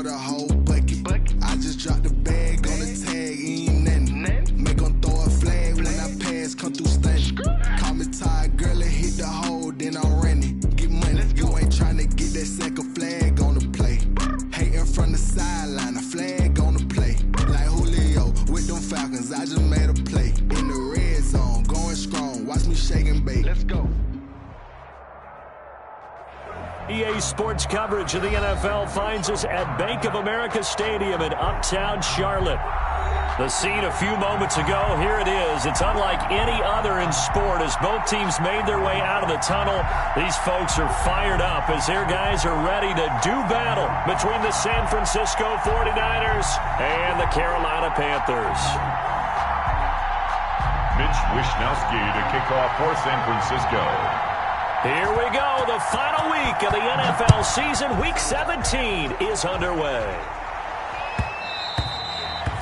for the whole bucket. I just dropped the bag on the tag, ain't nothing. Make 'em throw a flag when I pass, come through stunning. Call me tired, girl, and hit the hole, then I'm running. Get money, you ain't tryna get that second flag on the play. Hating from the sideline, a flag on the play. Like Julio with them Falcons, I just made a play. In the red zone, going strong, watch me shake and bake. Let's go. EA Sports coverage of the NFL finds us at Bank of America Stadium in Uptown Charlotte. The scene a few moments ago, here it is. It's unlike any other in sport as both teams made their way out of the tunnel. These folks are fired up as their guys are ready to do battle between the San Francisco 49ers and the Carolina Panthers. Mitch Wishnowsky to kick off for San Francisco. Here we go. The final week of the NFL season. Week 17 is underway.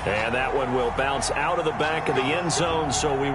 And that one will bounce out of the back of the end zone, so we...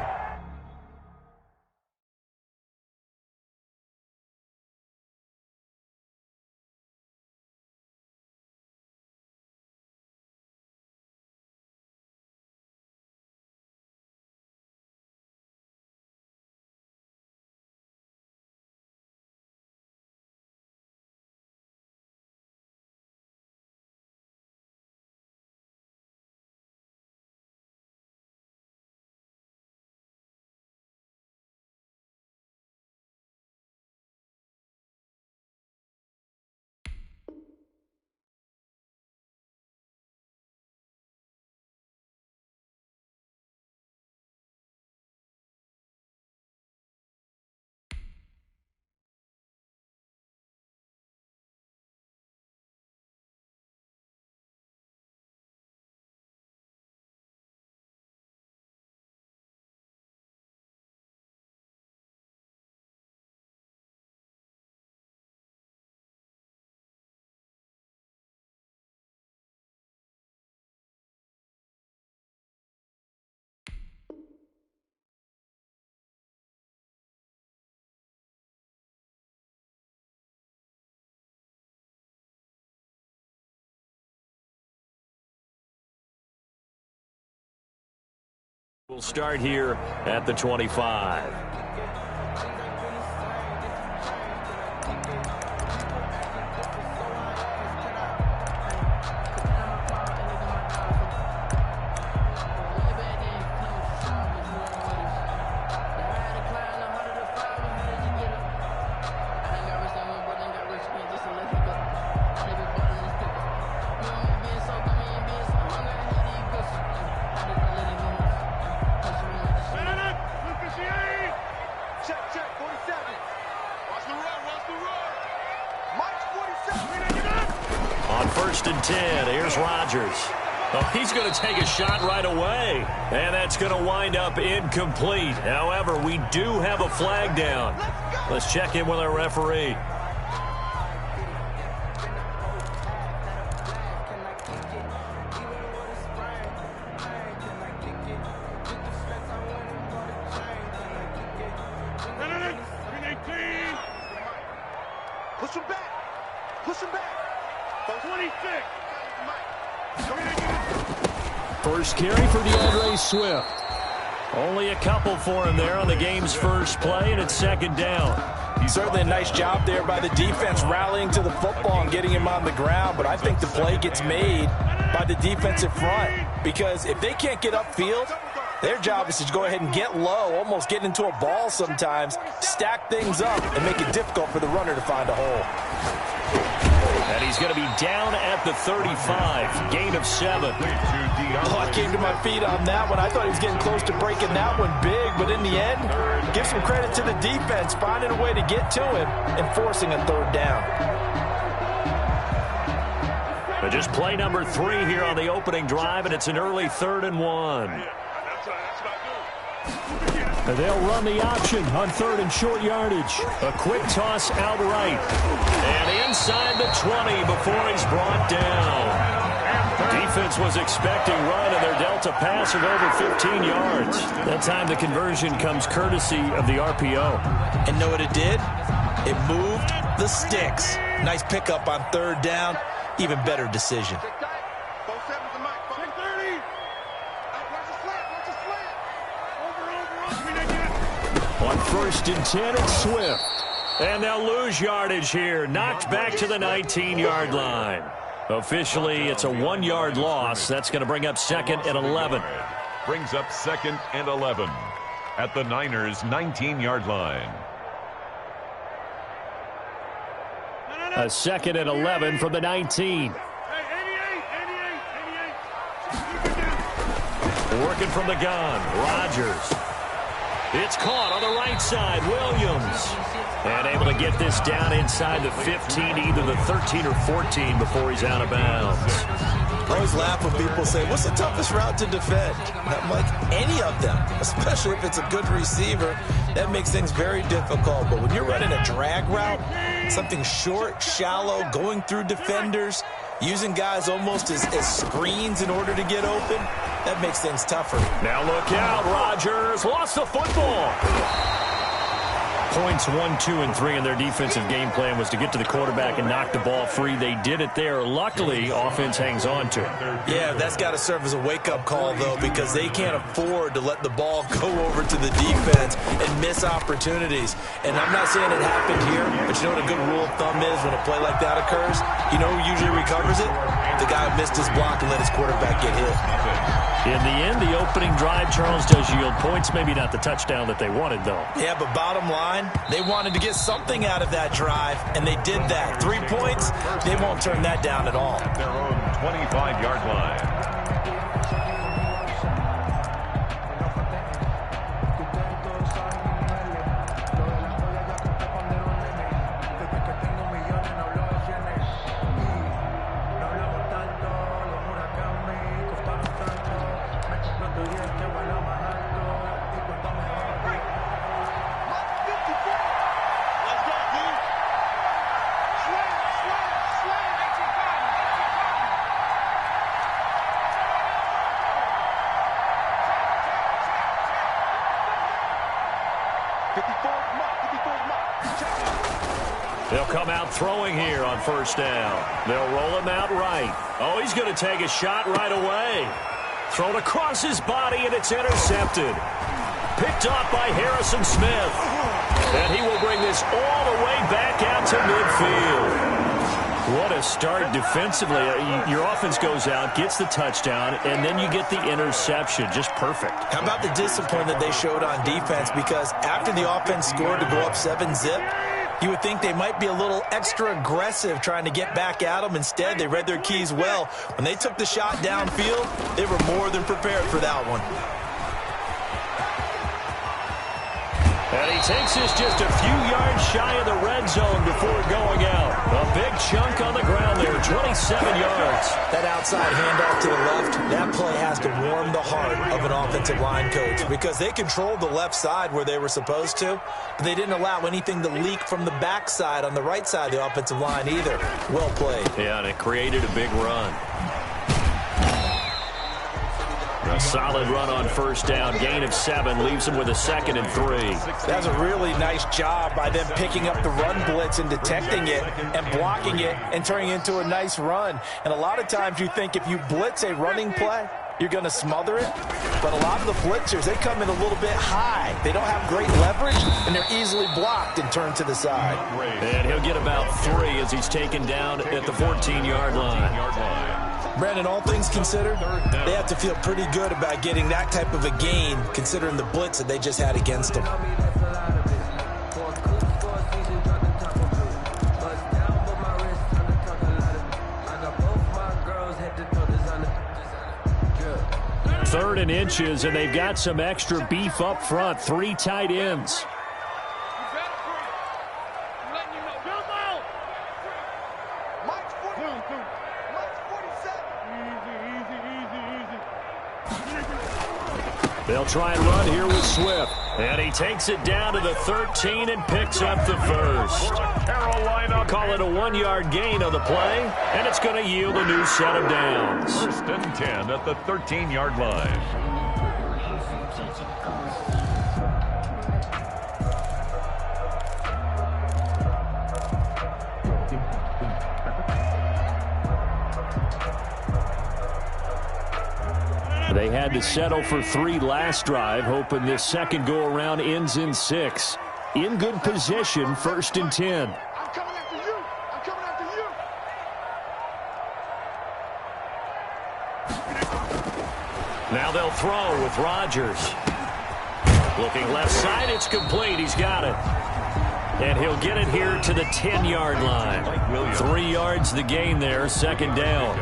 We'll start here at the 25. First and 10, here's Rodgers. Oh, he's going to take a shot right away. And that's going to wind up incomplete. However, we do have a flag down. Let's check in with our referee. Push him back. Push him back. 26. First carry for DeAndre Swift. Only a couple for him there on the game's first play, and it's second down. Certainly a nice job there by the defense rallying to the football and getting him on the ground, but I think the play gets made by the defensive front because if they can't get upfield, their job is to go ahead and get low, almost get into a ball sometimes, stack things up, and make it difficult for the runner to find a hole. And he's going to be down at the 35, gain of 7. Oh, I came to my feet on that one. I thought he was getting close to breaking that one big, but in the end, give some credit to the defense, finding a way to get to him and forcing a third down. But just play number 3 here on the opening drive, and it's an early 3rd and 1. And they'll run the option on 3rd and short yardage. A quick toss out right. And inside the 20 before he's brought down. Defense was expecting run, and they're dealt a pass of over 15 yards. That time the conversion comes courtesy of the RPO. And know what it did? It moved the sticks. Nice pickup on 3rd down. even better decision. On 1st and 10, it's Swift. And they'll lose yardage here. Knocked back to the 19-yard line. Officially, it's a 1-yard loss. That's going to bring up 2nd and 11. Brings up 2nd and 11 at the Niners' 19-yard line. A 2nd and 11 from the 19. Working from the gun, Rodgers. It's caught on the right side, Williams. And able to get this down inside the 15, either the 13 or 14 before he's out of bounds. I always laugh when people say, what's the toughest route to defend? And I'm like, any of them, especially if it's a good receiver. That makes things very difficult. But when you're running a drag route, something short, shallow, going through defenders, using guys almost as screens in order to get open, that makes things tougher. Now look out, Rodgers lost the football. Points 1, 2, and 3 in their defensive game plan was to get to the quarterback and knock the ball free. They did it there. Luckily, offense hangs on to it. Yeah, that's got to serve as a wake-up call, though, because they can't afford to let the ball go over to the defense and miss opportunities. And I'm not saying it happened here, but you know what a good rule of thumb is when a play like that occurs? You know who usually recovers it? The guy who missed his block and let his quarterback get hit. In the end, the opening drive, Charles, does yield points. Maybe not the touchdown that they wanted, though. Yeah, but bottom line, they wanted to get something out of that drive, and they did that. 3 points, they won't turn that down at all. At their own 25-yard line. They'll come out throwing here on 1st down. They'll roll him out right. Oh, he's going to take a shot right away. Thrown across his body, and it's intercepted. Picked off by Harrison Smith. And he will bring this all the way back out to midfield. What a start defensively. Your offense goes out, gets the touchdown, and then you get the interception. Just perfect. How about the discipline that they showed on defense? Because after the offense scored to go up 7-zip, you would think they might be a little extra aggressive trying to get back at them. Instead, they read their keys well. When they took the shot downfield, they were more than prepared for that one. And he takes this just a few yards shy of the red zone before going out. A big chunk on the ground there, 27 yards. That outside handoff to the left, that play has to warm the heart of an offensive line coach because they controlled the left side where they were supposed to, but they didn't allow anything to leak from the backside on the right side of the offensive line either. Well played. Yeah, and it created a big run. A solid run on 1st down. Gain of 7 leaves them with a 2nd and 3. That's a really nice job by them picking up the run blitz and detecting it and blocking it and turning it into a nice run. And a lot of times you think if you blitz a running play, you're going to smother it. But a lot of the blitzers, they come in a little bit high. They don't have great leverage, and they're easily blocked and turned to the side. And he'll get about 3 as he's taken down at the 14-yard line. Brandon, all things considered, they have to feel pretty good about getting that type of a gain, considering the blitz that they just had against them. Third and inches, and they've got some extra beef up front. 3 tight ends. They'll try and run here with Swift. And he takes it down to the 13 and picks up the first. Carolina. Call it a 1-yard gain on the play, and it's going to yield a new set of downs. 1st and 10 at the 13-yard line. They had to settle for 3 last drive, hoping this second go-around ends in 6. In good position, 1st and 10. I'm coming after you. I'm coming after you. Now they'll throw with Rodgers. Looking left side, it's complete. He's got it. And he'll get it here to the 10-yard line. 3 yards the gain there, 2nd down.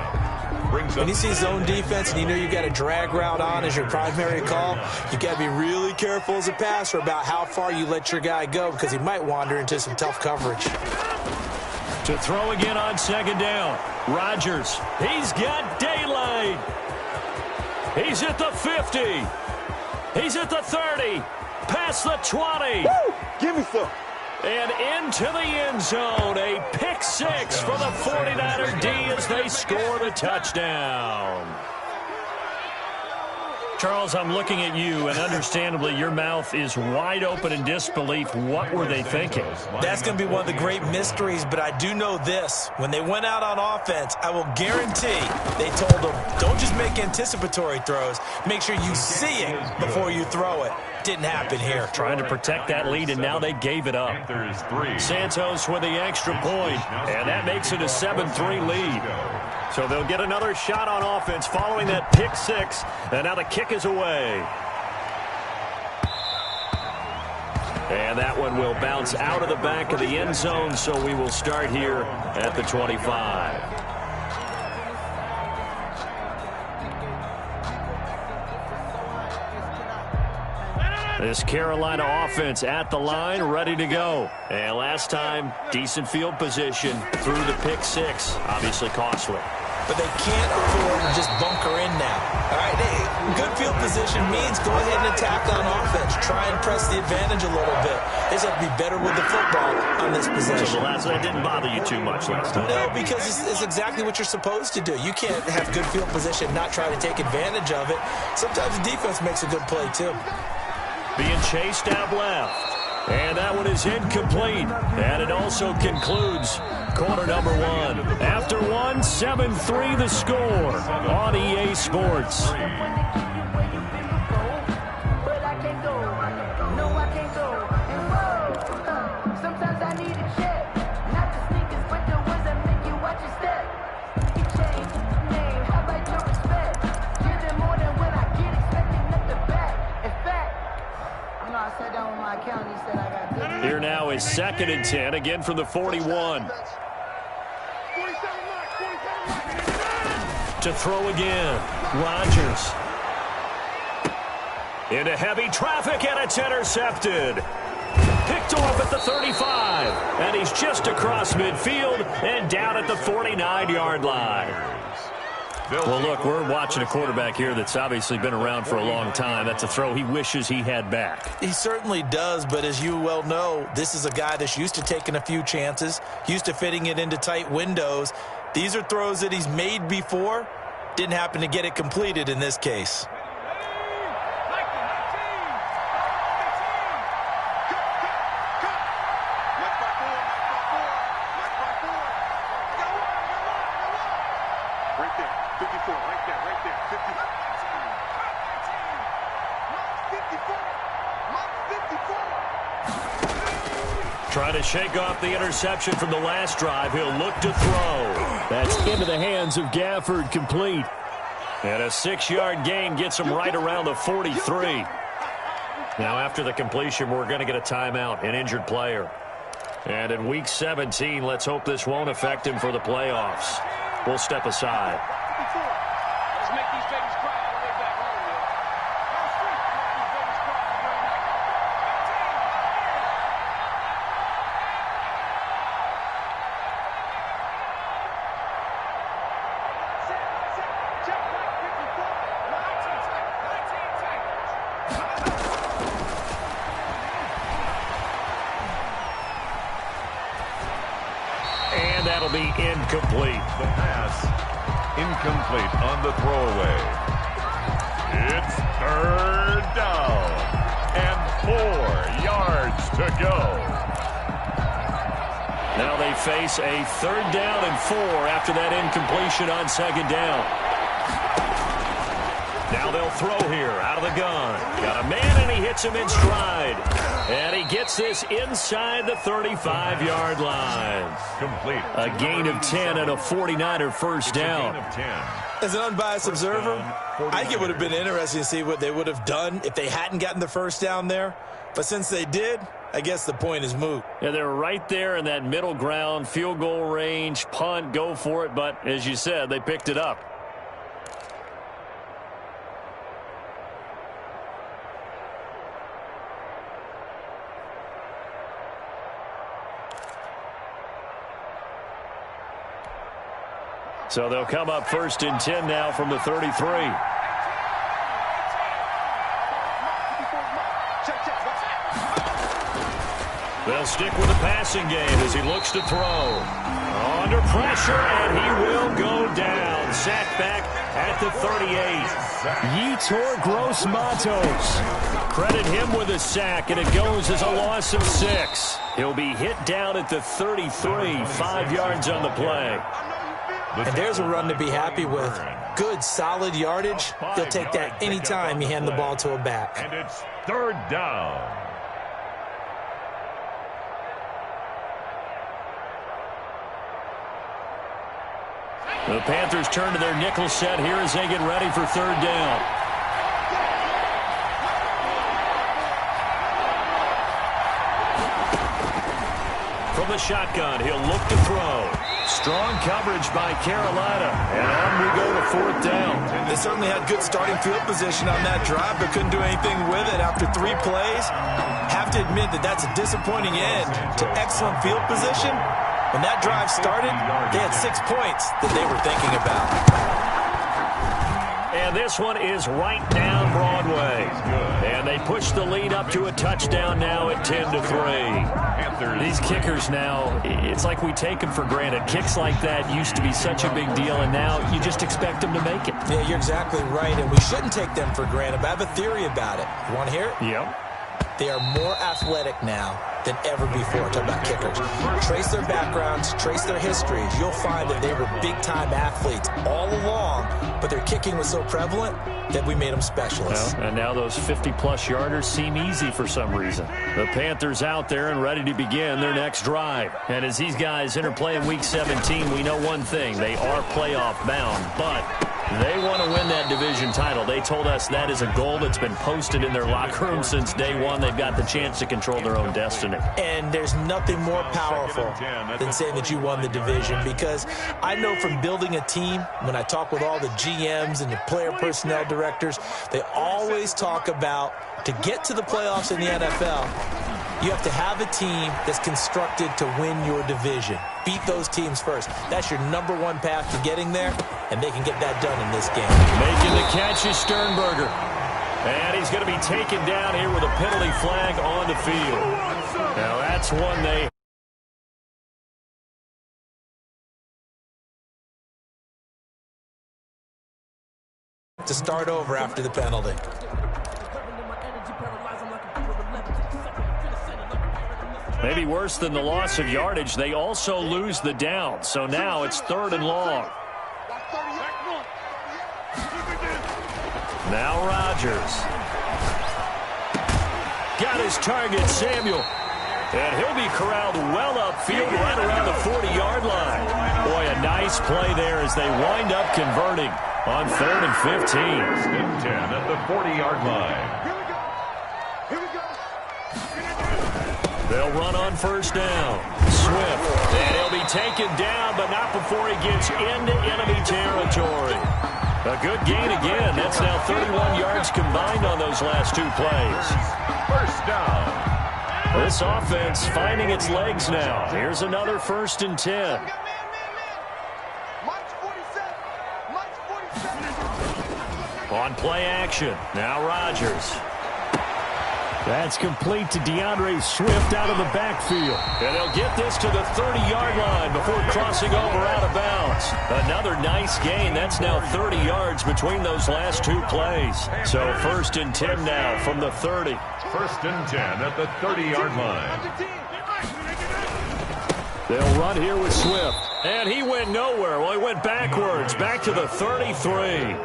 When you see zone defense and you know you got a drag route on as your primary call, you got to be really careful as a passer about how far you let your guy go because he might wander into some tough coverage. To throw again on 2nd down. Rodgers, he's got daylight. He's at the 50. He's at the 30. Past the 20. Woo! Give me some. And into the end zone, a pick 6 for the 49er D as they score the touchdown. Charles, I'm looking at you, and understandably, your mouth is wide open in disbelief. What were they thinking? That's going to be one of the great mysteries, but I do know this. When they went out on offense, I will guarantee they told them, don't just make anticipatory throws. Make sure you see it before you throw it. Didn't happen here. Trying to protect that lead, and now they gave it up. Santos with the extra point, and that makes it a 7-3 lead. So they'll get another shot on offense following that pick 6, and now the kick is away. And that one will bounce out of the back of the end zone, so we will start here at the 25. This Carolina offense at the line, ready to go. And last time, decent field position through the pick 6. Obviously costly. But they can't afford to just bunker in now. All right, good field position means go ahead and attack on offense. Try and press the advantage a little bit. They just have to be better with the football on this possession. So that didn't bother you too much last time. No, because it's exactly what you're supposed to do. You can't have good field position, not try to take advantage of it. Sometimes the defense makes a good play, too. Being chased out left. And that one is incomplete. And it also concludes quarter number 1. After 1, 7-3 the score on EA Sports. Here now is 2nd and 10, again from the 41. To throw again, Rodgers. Into heavy traffic, and it's intercepted. Picked off at the 35, and he's just across midfield and down at the 49-yard line. Well, look, we're watching a quarterback here that's obviously been around for a long time. That's a throw he wishes he had back. He certainly does, but as you well know, this is a guy that's used to taking a few chances, used to fitting it into tight windows. These are throws that he's made before. Didn't happen to get it completed in this case. Trying to shake off the interception from the last drive. He'll look to throw. That's into the hands of Gafford, complete. And a 6-yard gain gets him right around the 43. Now after the completion, we're going to get a timeout, an injured player. And in week 17, let's hope this won't affect him for the playoffs. We'll step aside. Let's make these babies cry on the way back home, man. And that'll be incomplete. The pass incomplete on the throwaway. It's 3rd down and 4 yards to go. Now they face a 3rd down and 4 after that incompletion on 2nd down. Now they'll throw here out of the gun. Got a man, and he hits him in stride. And he gets this inside the 35-yard line. Complete. A gain of 10 and a 49er first down. As an unbiased observer, I think it would have been interesting to see what they would have done if they hadn't gotten the first down there. But since they did, I guess the point is moot. Yeah, they were right there in that middle ground, field goal range, punt, go for it. But as you said, they picked it up. So they'll come up 1st and 10 now from the 33. They'll stick with the passing game as he looks to throw. Under pressure, and he will go down. Sacked back at the 38. Yetur Gross-Matos. Credit him with a sack, and it goes as a loss of 6. He'll be hit down at the 33, 5 yards on the play. And there's a run to be happy with. Good, solid yardage. They'll take that anytime you hand the ball to a back. And it's 3rd down. The Panthers turn to their nickel set here as they get ready for 3rd down. From the shotgun, he'll look to throw. Strong coverage by Carolina. And on we go to 4th down. They certainly had good starting field position on that drive, but couldn't do anything with it after 3 plays. Have to admit that that's a disappointing end to excellent field position. When that drive started, they had 6 points that they were thinking about. And this one is right down Broadway. And they push the lead up to a touchdown now at 10-3. These kickers now, it's like we take them for granted. Kicks like that used to be such a big deal, and now you just expect them to make it. Yeah, you're exactly right, and we shouldn't take them for granted. But I have a theory about it. You want to hear it? Yep. They are more athletic now than ever before. Talk about kickers. Trace their backgrounds, trace their histories. You'll find that they were big-time athletes all along, but their kicking was so prevalent that we made them specialists. Well, and now those 50-plus yarders seem easy for some reason. The Panthers out there and ready to begin their next drive. And as these guys interplay in Week 17, we know one thing. They are playoff bound, but they want to win that division title. They told us that is a goal that's been posted in their locker room since day one. They've got the chance to control their own destiny. And there's nothing more powerful than saying that you won the division, because I know from building a team, when I talk with all the GMs and the player personnel directors, they always talk about, to get to the playoffs in the NFL, you have to have a team that's constructed to win your division. Beat those teams first. That's your #1 path to getting there, and they can get that done in this game. Making the catch is Sternberger. And he's going to be taken down here with a penalty flag on the field. Now that's one they... to start over after the penalty. Maybe worse than the loss of yardage, they also lose the down. So now it's 3rd and long. Now Rodgers. Got his target, Samuel. And he'll be corralled well upfield right around the 40-yard line. Boy, a nice play there as they wind up converting on 3rd and 15. 10 at the 40-yard line. They'll run on 1st down. Swift. And he'll be taken down, but not before he gets into enemy territory. A good gain again. That's now 31 yards combined on those last 2 plays. 1st down. This offense finding its legs now. Here's another 1st and 10. On play action. Now Rodgers. That's complete to DeAndre Swift out of the backfield. And they'll get this to the 30-yard line before crossing over out of bounds. Another nice gain. That's now 30 yards between those last 2 plays. So 1st and 10 now from the 30. 1st and 10 at the 30-yard line. They'll run here with Swift. And he went nowhere. Well, he went backwards, back to the 33.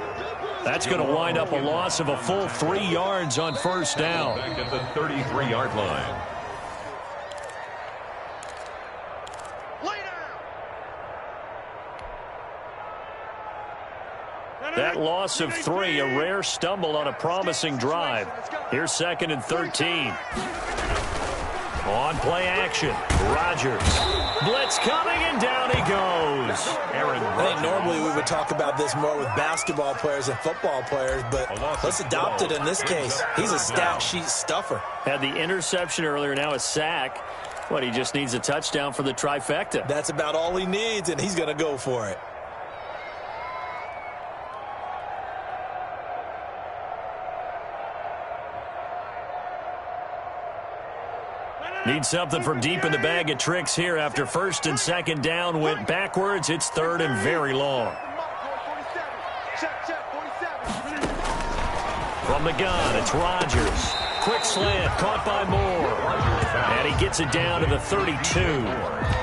That's going to wind up a loss of a full 3 yards on first down. Back at the 33-yard line. That loss of 3, a rare stumble on a promising drive. Here's 2nd and 13. On play action, Rodgers. Blitz coming, and down he goes. I think normally we would talk about this more with basketball players and football players, but let's adopt it in this case. He's a stat sheet stuffer. Had the interception earlier, now a sack. But he just needs a touchdown for the trifecta. That's about all he needs, and he's going to go for it. Need something from deep in the bag of tricks here after 1st and 2nd down. Went backwards. It's 3rd and very long. From the gun, it's Rodgers. Quick slant, caught by Moore. And he gets it down to the 32.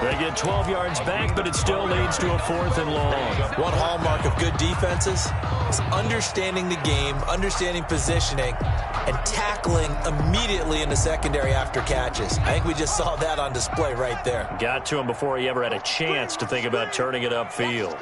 They get 12 yards back, but it still leads to a 4th and long. One hallmark of good defenses is understanding the game, understanding positioning, and tackling immediately in the secondary after catches. I think we just saw that on display right there. Got to him before he ever had a chance to think about turning it upfield.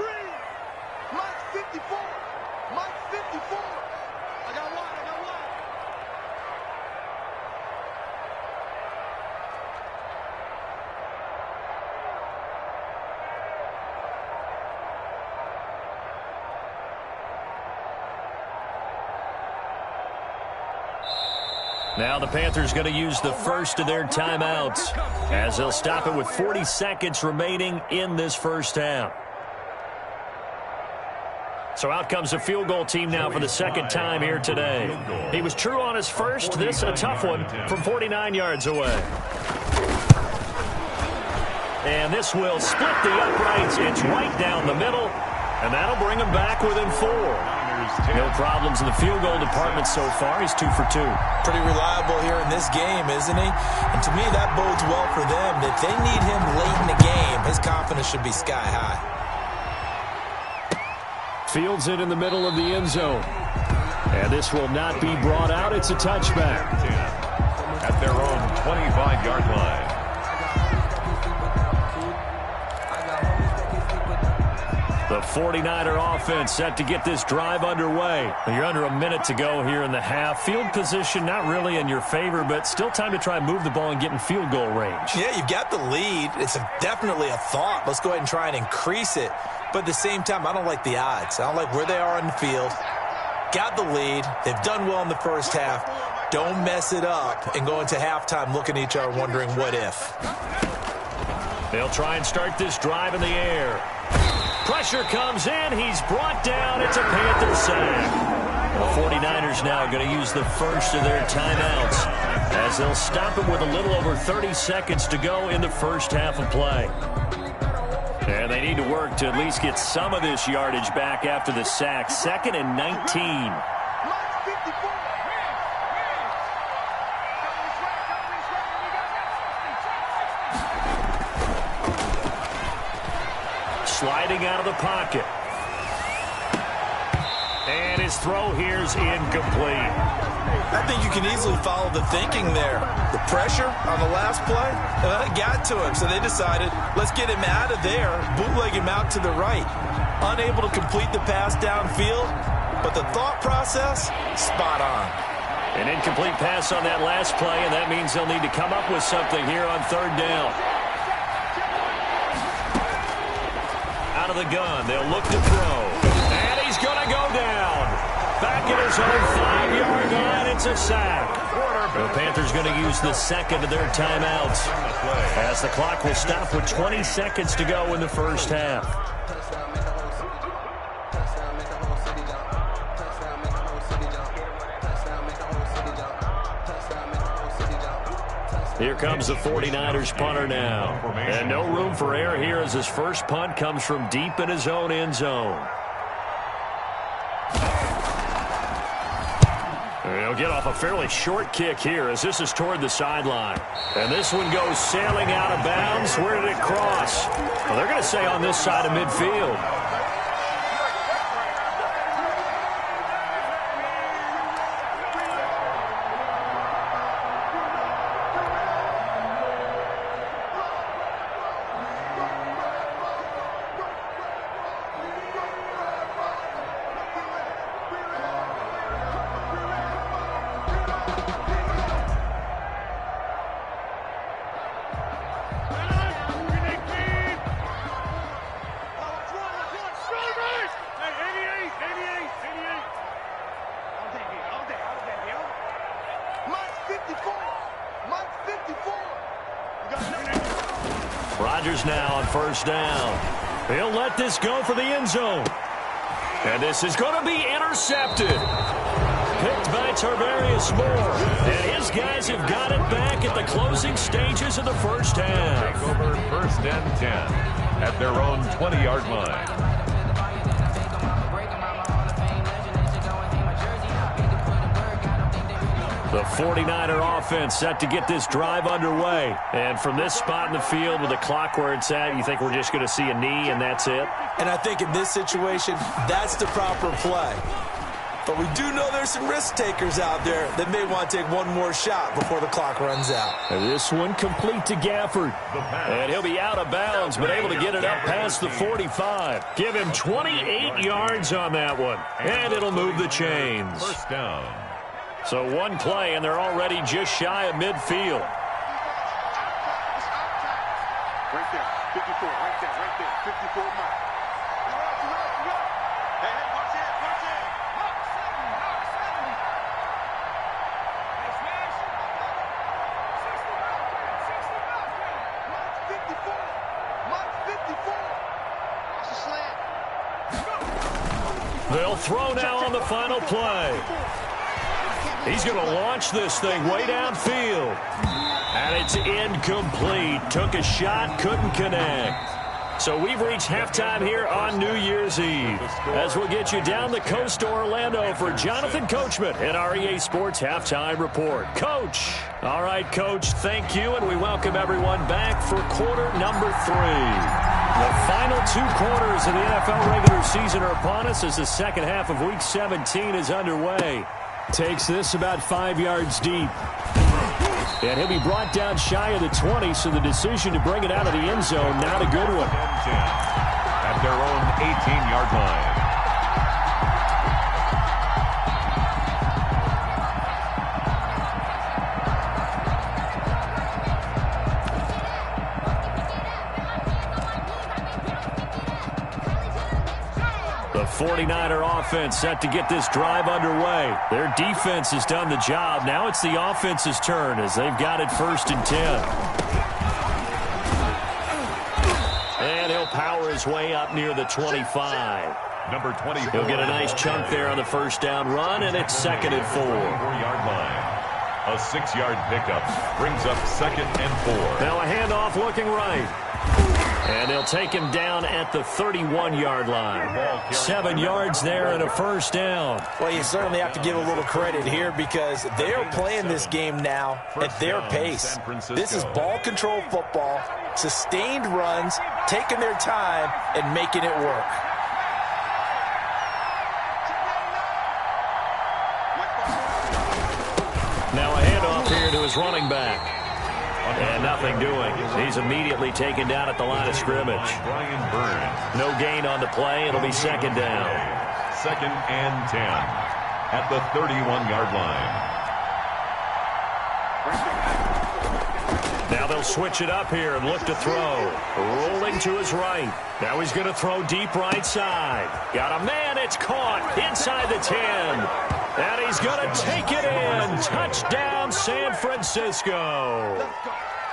Now the Panthers going to use the first of their timeouts as they'll stop it with 40 seconds remaining in this first half. So out comes the field goal team now for the 2nd time here today. He was true on his first. This a tough one from 49 yards away. And this will split the uprights. It's right down the middle. And that'll bring him back within 4. No problems in the field goal department so far. He's 2 for 2. Pretty reliable here in this game, isn't he? And to me, that bodes well for them. If they need him late in the game, his confidence should be sky high. Fields it in the middle of the end zone. And this will not be brought out. It's a touchback. At their own 25-yard line. The 49er offense set to get this drive underway. You're under a minute to go here in the half. Field position not really in your favor, but still time to try and move the ball and get in field goal range. Yeah, you've got the lead. It's definitely a thought. Let's go ahead and try and increase it. But at the same time, I don't like the odds. I don't like where they are on the field. Got the lead. They've done well in the first half. Don't mess it up and go into halftime looking at each other wondering what if. They'll try and start this drive in the air. Pressure comes in. He's brought down. It's a Panther sack. The 49ers now going to use the first of their timeouts as they'll stop it with a little over 30 seconds to go in the first half of play. And they need to work to at least get some of this yardage back after the sack. 2nd and 19. Sliding out of the pocket. And his throw here's incomplete. I think you can easily follow the thinking there. The pressure on the last play, it got to him. So they decided, let's get him out of there, bootleg him out to the right. Unable to complete the pass downfield, but the thought process, spot on. An incomplete pass on that last play, and that means they'll need to come up with something here on 3rd down. Out of the gun, they'll look to throw. And he's going to go down. Back at his own 5-yard line, it's a sack. The Panthers going to use the 2nd of their timeouts as the clock will stop with 20 seconds to go in the first half. Here comes the 49ers punter now. And no room for error here as his first punt comes from deep in his own end zone. He'll get off a fairly short kick here as this is toward the sideline. And this one goes sailing out of bounds. Where did it cross? Well, they're going to say on this side of midfield. Rodgers now on first down. He'll let this go for the end zone. And this is going to be intercepted. Picked by Tarvarius Moore. And his guys have got it back at the closing stages of the first half. Take over first and 10 at their own 20-yard line. The 49er offense set to get this drive underway. And from this spot in the field with the clock where it's at, you think we're just going to see a knee and that's it? And I think in this situation, that's the proper play. But we do know there's some risk takers out there that may want to take one more shot before the clock runs out. And this one complete to Gafford. And he'll be out of bounds, but able to get it up past the 45. Give him 28 yards on that one. And it'll move the chains. First down. So one play, and they're already just shy of midfield. Right there, 54, right there, 54 miles. Hey, watch it, watch it. They'll throw now on the final play. He's going to launch this thing way downfield. And it's incomplete. Took a shot, couldn't connect. So we've reached halftime here on New Year's Eve. As we'll get you down the coast to Orlando for Jonathan Coachman in our EA Sports Halftime Report. Coach. All right, Coach, thank you, and we welcome everyone back for quarter number 3. The final 2 quarters of the NFL regular season are upon us as the second half of Week 17 is underway. Takes this about 5 yards deep. And he'll be brought down shy of the 20, so the decision to bring it out of the end zone, not a good one. At their own 18-yard line. The 49er offense set to get this drive underway. Their defense has done the job. Now it's the offense's turn as they've got it 1st and 10. And he'll power his way up near the 25. Number 24. He'll get a nice chunk there on the first down run, and it's 2nd and 4. 4-yard line. A 6-yard pickup brings up 2nd and 4. Now a handoff looking right. And they'll take him down at the 31-yard line. 7 yards there and a first down. Well, you certainly have to give a little credit here because they're playing this game now at their pace. This is ball control football, sustained runs, taking their time, and making it work. Now a handoff here to his running back. And nothing doing. He's immediately taken down at the line of scrimmage. Brian Burns. No gain on the play. It'll be 2nd down. 2nd and 10 at the 31-yard line. Now they'll switch it up here and look to throw. Rolling to his right. Now he's going to throw deep right side. Got a man. It's caught inside the 10. And he's going to take it in. Touchdown, San Francisco.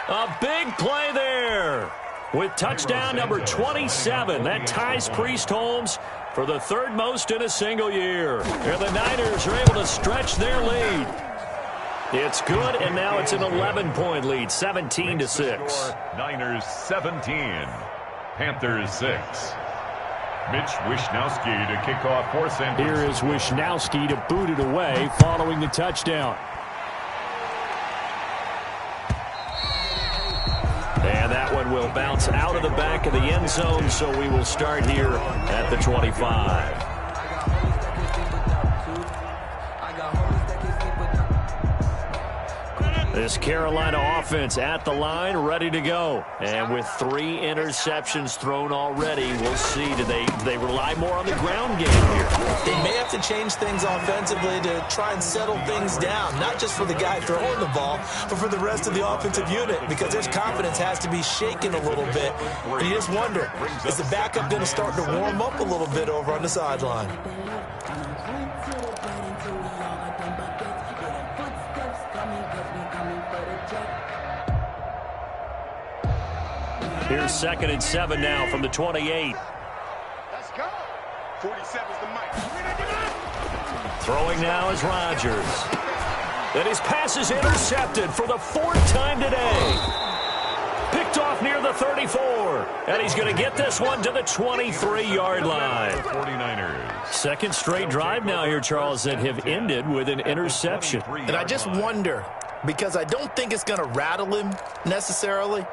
A big play there with touchdown number 27. That ties Priest Holmes for the 3rd most in a single year. And the Niners are able to stretch their lead. It's good, and now it's an 11-point lead, 17-6. Niners 17, Panthers 6. Mitch Wishnowsky to kick off for San Francisco. Here is Wishnowsky to boot it away following the touchdown. And that one will bounce out of the back of the end zone, so we will start here at the 25. This Carolina offense at the line, ready to go. And with 3 interceptions thrown already, we'll see. Do they rely more on the ground game here? They may have to change things offensively to try and settle things down, not just for the guy throwing the ball, but for the rest of the offensive unit, because their confidence has to be shaken a little bit. And you just wonder, is the backup going to start to warm up a little bit over on the sideline? Here's 2nd and 7 now from the 28. Let's go. 47's the mic. Throwing now is Rodgers. And his pass is intercepted for the 4th time today. Picked off near the 34. And he's going to get this one to the 23-yard line. 49ers. Second straight drive now here, Charles, that have ended with an interception. And I just wonder, because I don't think it's going to rattle him necessarily,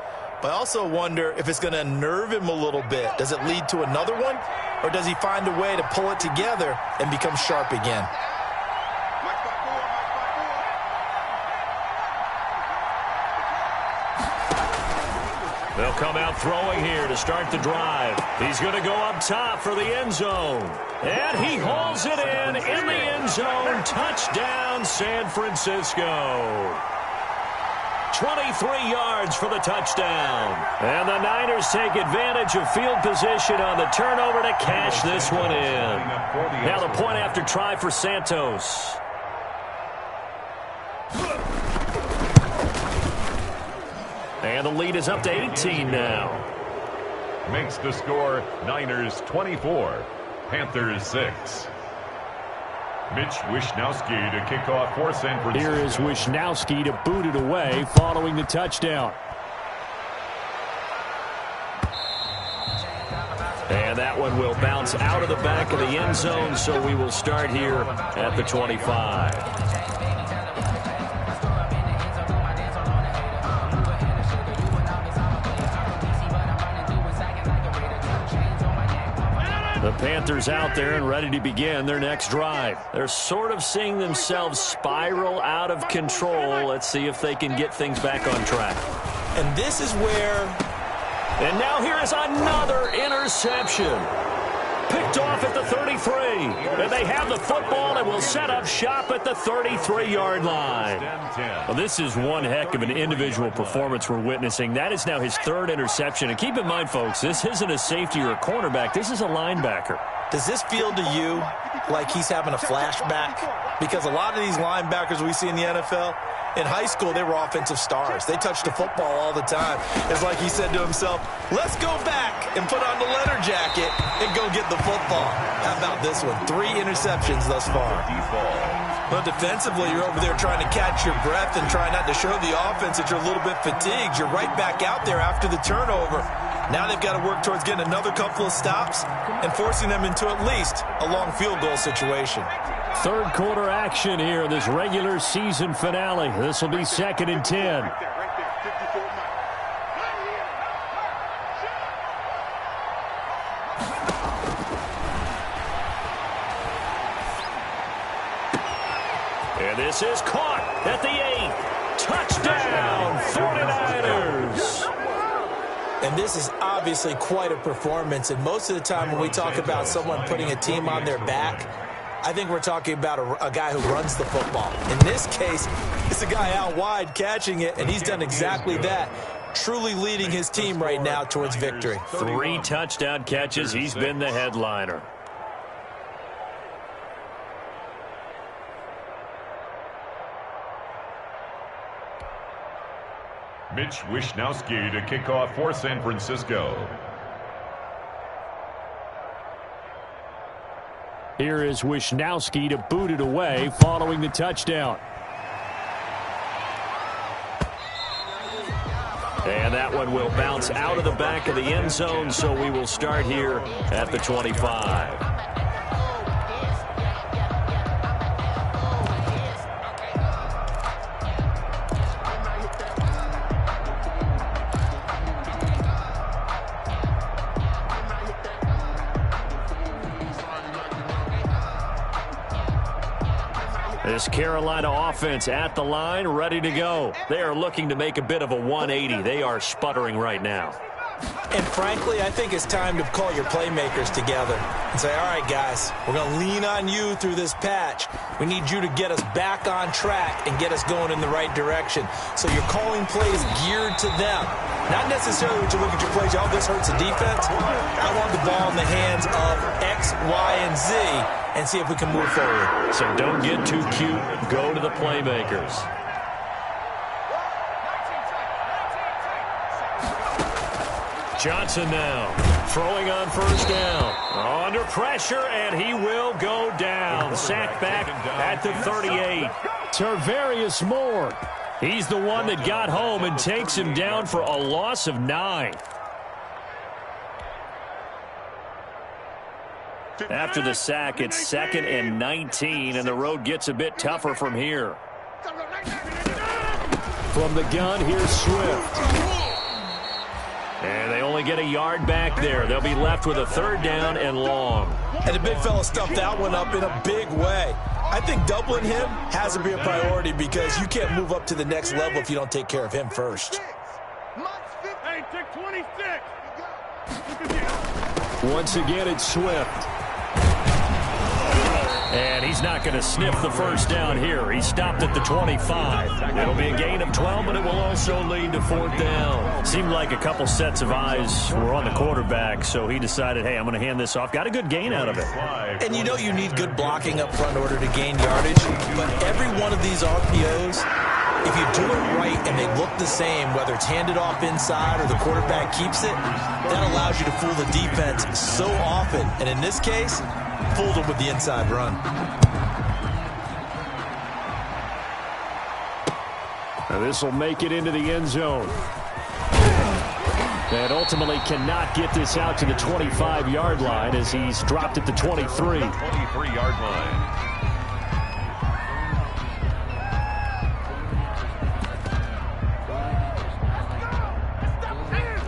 but I also wonder if it's going to unnerve him a little bit. Does it lead to another one? Or does he find a way to pull it together and become sharp again? They'll come out throwing here to start the drive. He's going to go up top for the end zone. And he hauls it in the end zone. Touchdown, San Francisco. 23 yards for the touchdown. And the Niners take advantage of field position on the turnover to cash this one in. Now the point after try for Santos. And the lead is up to 18 now. Makes the score Niners 24, Panthers 6. Mitch Wishnowsky to kick off for San Francisco. Here is Wishnowsky to boot it away following the touchdown. And that one will bounce out of the back of the end zone, so we will start here at the 25. The Panthers out there and ready to begin their next drive. They're sort of seeing themselves spiral out of control. Let's see if they can get things back on track. And this is where... And now here is another interception. Picked off at the 33. And they have the football and will set up shop at the 33-yard line. Well, this is one heck of an individual performance we're witnessing. That is now his 3rd interception. And keep in mind, folks, this isn't a safety or a cornerback. This is a linebacker. Does this feel to you like he's having a flashback? Because a lot of these linebackers we see in the NFL, in high school, they were offensive stars. They touched the football all the time. It's like he said to himself, let's go back and put on the leather jacket and go get the football. How about this one? 3 interceptions thus far. Well, defensively, you're over there trying to catch your breath and try not to show the offense that you're a little bit fatigued. You're right back out there after the turnover. Now they've got to work towards getting another couple of stops and forcing them into at least a long field goal situation. 3rd quarter action here in this regular season finale. This will be 2nd and 10. And this is caught at the 8. Touchdown, 49ers. And this is obviously quite a performance. And most of the time when we talk about someone putting a team on their back, I think we're talking about a guy who runs the football. In this case, it's a guy out wide catching it, and he's done exactly that, truly leading his team right now towards victory. 3 touchdown catches. He's been the headliner. Mitch Wishnowsky to kick off for San Francisco. Here is Wishnowsky to boot it away following the touchdown. And that one will bounce out of the back of the end zone, so we will start here at the 25. This Carolina offense at the line, ready to go. They are looking to make a bit of a 180. They are sputtering right now. And frankly, I think it's time to call your playmakers together and say, all right, guys, we're going to lean on you through this patch. We need you to get us back on track and get us going in the right direction. So you're calling plays geared to them. Not necessarily when you look at your plays, oh, this hurts the defense. I want the ball in the hands of X, Y, and Z and see if we can move forward. So don't get too cute. Go to the playmakers. Johnson now throwing on first down. Under pressure, and he will go down. Sacked back at the 38. Tarvarius Moore. He's the one that got home and takes him down for a loss of 9. After the sack, it's 2nd and 19, and the road gets a bit tougher from here. From the gun, here's Swift. And they only get a yard back there. They'll be left with a 3rd down and long. And the big fella stuffed that one up in a big way. I think doubling him has to be a priority because you can't move up to the next level if you don't take care of him first. Hey, take 26. Once again, it's Swift. And he's not going to sniff the first down here. He stopped at the 25. It'll be a gain of 12, but it will also lead to 4th down. Seemed like a couple sets of eyes were on the quarterback, so he decided, hey, I'm going to hand this off. Got a good gain out of it. And you know you need good blocking up front in order to gain yardage, but every one of these RPOs, if you do it right and they look the same, whether it's handed off inside or the quarterback keeps it, that allows you to fool the defense so often. And in this case, fooled them with the inside run. Now this will make it into the end zone. And ultimately cannot get this out to the 25-yard line as he's dropped at the 23. 23-yard line.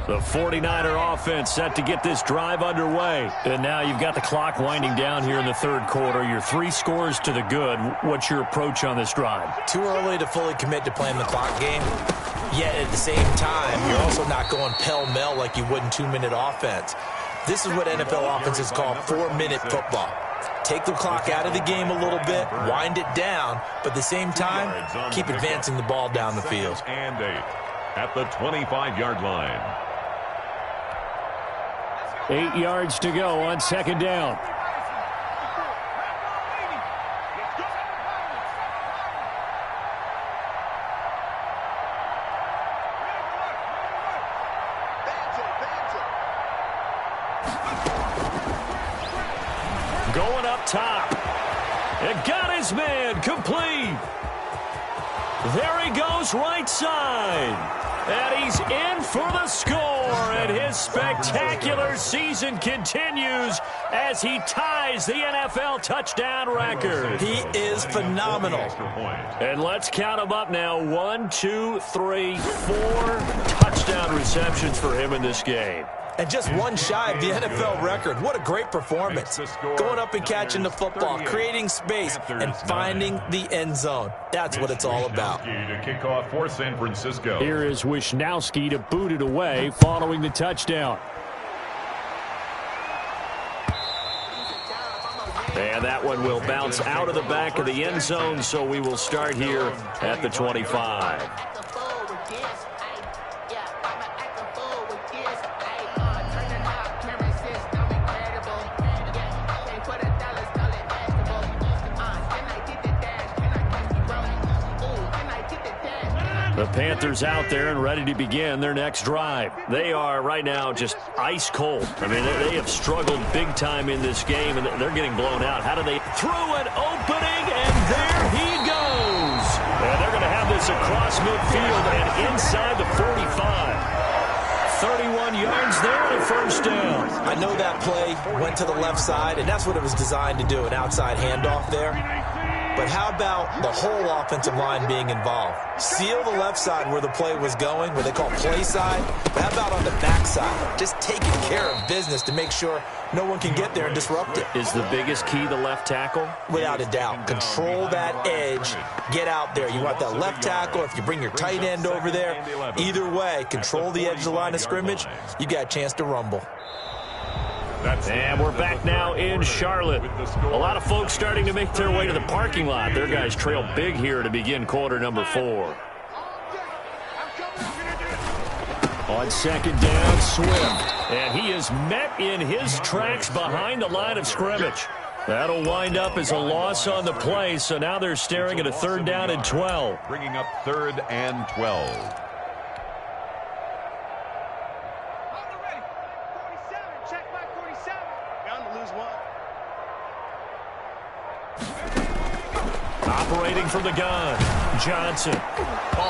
The 49er offense set to get this drive underway. And now you've got the clock winding down here in the 3rd quarter. You're 3 scores to the good. What's your approach on this drive? Too early to fully commit to playing the clock game. Yet at the same time, you're also not going pell-mell like you would in 2-minute offense. This is what NFL offenses call 4-minute football. Take the clock out of the game a little bit, wind it down, but at the same time, keep advancing the ball down the field. And 8 at the 25-yard line. 8 yards to go on 2nd down. Going up top. It got his man complete. There he goes right side. And he's in for the score, and his spectacular season continues as he ties the NFL touchdown record. He is phenomenal. And let's count him up now. 1, 2, 3, 4 touchdown receptions for him in this game. And just one shy of the NFL record. What a great performance. Going up and catching the football, creating space, and finding the end zone. That's what it's all about. To kick off for San Francisco. Here is Wisnowski to boot it away following the touchdown. And that one will bounce out of the back of the end zone, so we will start here at the 25. The Panthers out there and ready to begin their next drive. They are right now just ice cold. I mean, they have struggled big time in this game, and they're getting blown out. How do they? Through an opening, and there he goes. And they're going to have this pass across midfield and inside the 45. 31 yards there and a first down. I know that play went to the left side, and that's what it was designed to do, an outside handoff there. But how about the whole offensive line being involved? Seal the left side where the play was going, what they call play side. But how about on the back side? Just taking care of business to make sure no one can get there and disrupt it. Is the biggest key the left tackle? Without a doubt. Control that edge. Get out there. You want that left tackle. If you bring your tight end over there, either way, control the edge of the line of scrimmage, you got a chance to rumble. And we're back now in Charlotte. A lot of folks starting to make their way to the parking lot. Their guys trail big here to begin quarter number 4. On second down, Swift. And he is met in his tracks behind the line of scrimmage. That'll wind up as a loss on the play, so now they're staring at a third down and 12. Bringing up 3rd and 12. Operating from the gun, Johnson.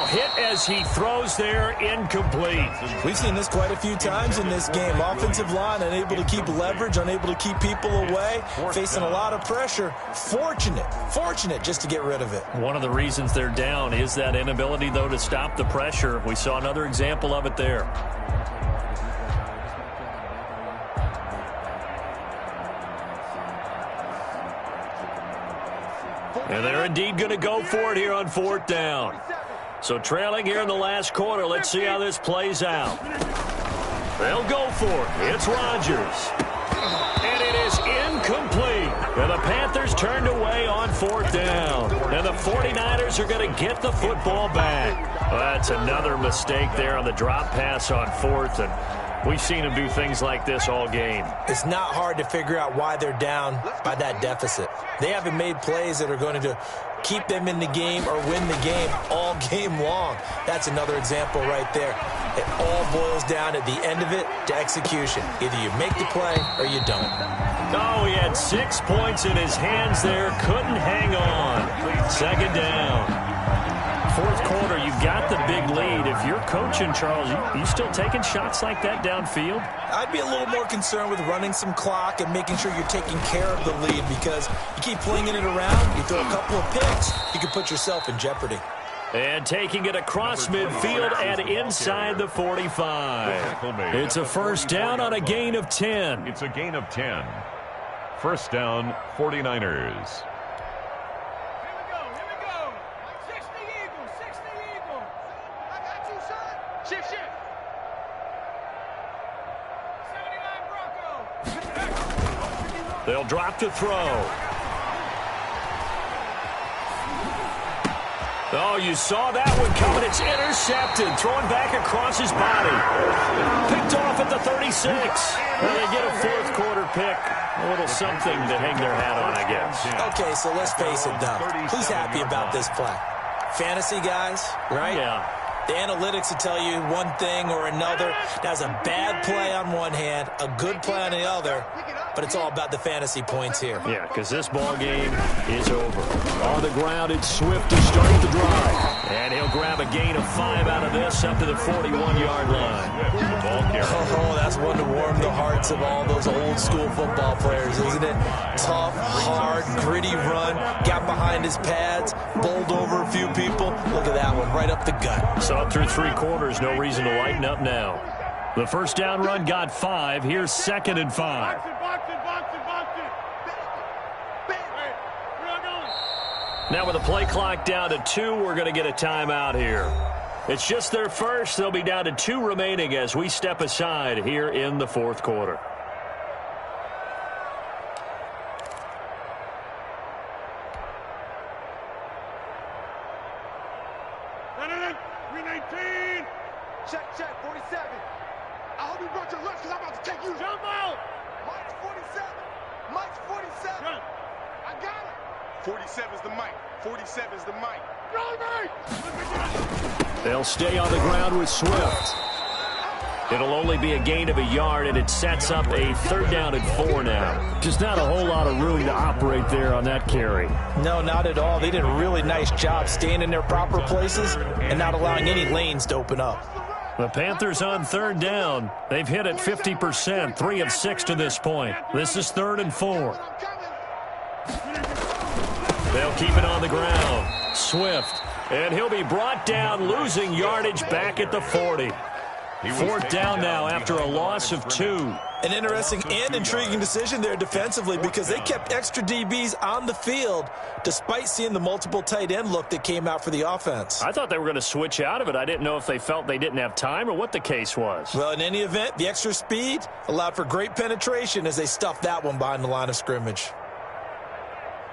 Hit as he throws there, incomplete. We've seen this quite a few times in this game. Offensive line unable to keep leverage, unable to keep people away, facing a lot of pressure. Fortunate just to get rid of it. One of the reasons they're down is that inability, though, to stop the pressure. We saw another example of it there. And they're indeed going to go for it here on 4th down. So trailing here in the last quarter. Let's see how this plays out. They'll go for it. It's Rodgers. And it is incomplete. And the Panthers turned away on 4th down. And the 49ers are going to get the football back. Well, that's another mistake there on the drop pass on 4th. And we've seen them do things like this all game. It's not hard to figure out why they're down by that deficit. They haven't made plays that are going to keep them in the game or win the game all game long. That's another example right there. It all boils down at the end of it to execution. Either you make the play or you don't. Oh, he had 6 points in his hands there. Couldn't hang on. Second down. 4th quarter, you've got the big lead. If you're coaching, Charles, you still taking shots like that downfield? I'd be a little more concerned with running some clock and making sure you're taking care of the lead, because you keep flinging it around, you throw a couple of picks, you can put yourself in jeopardy. And taking it across midfield and inside the 45. It's a first down on a gain of 10. It's a gain of 10. First down, 49ers. They'll drop to throw. Oh, you saw that one coming. It's intercepted. Throwing back across his body. Picked off at the 36. And they get a 4th quarter pick. A little something to hang their hat on, I guess. Okay, so let's face it, though. Who's happy about this play? Fantasy guys, right? Yeah. The analytics will tell you one thing or another. That's a bad play on one hand, a good play on the other, but it's all about the fantasy points here. Yeah, because this ball game is over. On the ground, it's Swift to start the drive. And he'll grab a gain of 5 out of this up to the 41-yard line. Oh, that's one to warm the hearts of all those old-school football players, isn't it? Tough, hard, gritty run, got behind his pads, bowled over a few people. Look at that one, right up the gut. So through 3 quarters, no reason to lighten up now. The first down run got 5. Here's 2nd and 5. Now with the play clock down to 2, we're going to get a timeout here. It's just their first. They'll be down to 2 remaining as we step aside here in the 4th quarter. Check, 47. I hope you brought your lunch because I'm about to take you. Jump out! Mike's 47. Mike's 47. Jump. I got it. 47's the mic. 47's the mic. Go, Mike! They'll stay on the ground with Swift. It'll only be a gain of a yard, and it sets up a 3rd down and 4 now. Just not a whole lot of room to operate there on that carry. No, not at all. They did a really nice job staying in their proper places and not allowing any lanes to open up. The Panthers on 3rd down. They've hit it 50%, 3 of 6 to this point. This is 3rd and 4. They'll keep it on the ground. Swift. And he'll be brought down, losing yardage back at the 40. 4th down now after a loss of 2. An interesting and intriguing decision there defensively because they kept extra DBs on the field despite seeing the multiple tight end look that came out for the offense. I thought they were going to switch out of it. I didn't know if they felt they didn't have time or what the case was. Well, in any event, the extra speed allowed for great penetration as they stuffed that one behind the line of scrimmage.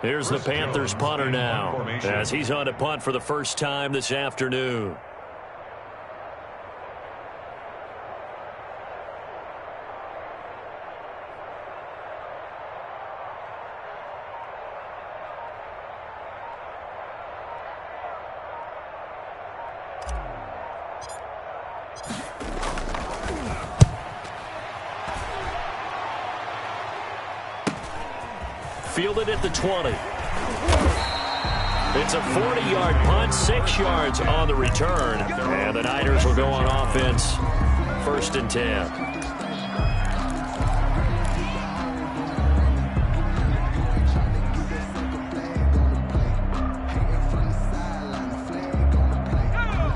Here's the Panthers punter now as he's on to punt for the first time this afternoon. Fielded at the 20. It's a 40-yard punt, 6 yards on the return. And the Niners will go on offense, 1st and 10.